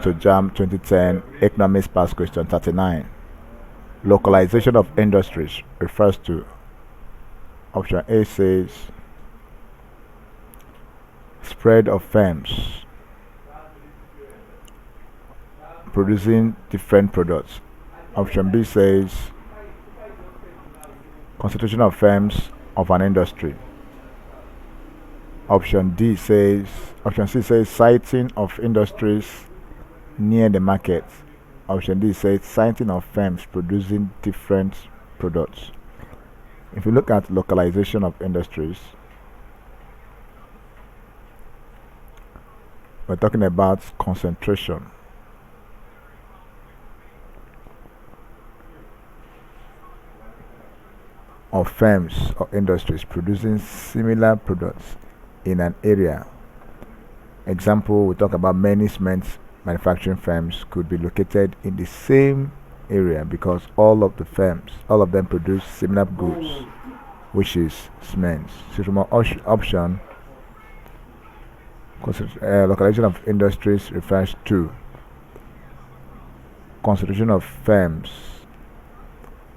to Jamb 2010 Economics Pass question 39. Localization of industries refers to option A says spread of firms producing different products. Option B says concentration of firms of an industry. Option C says siting of industries near the market. Option D says siting of firms producing different products. If you look at localization of industries, we're talking about concentration of firms or industries producing similar products in an area. Example, we talk about many cement manufacturing firms could be located in the same area because all of them produce similar goods, which is cement. So from our option, localization of industries refers to concentration of firms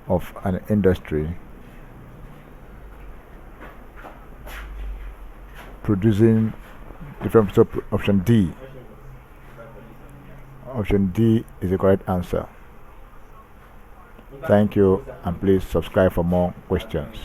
of an industry producing different. So option D is the correct answer. Thank you, and please subscribe for more questions.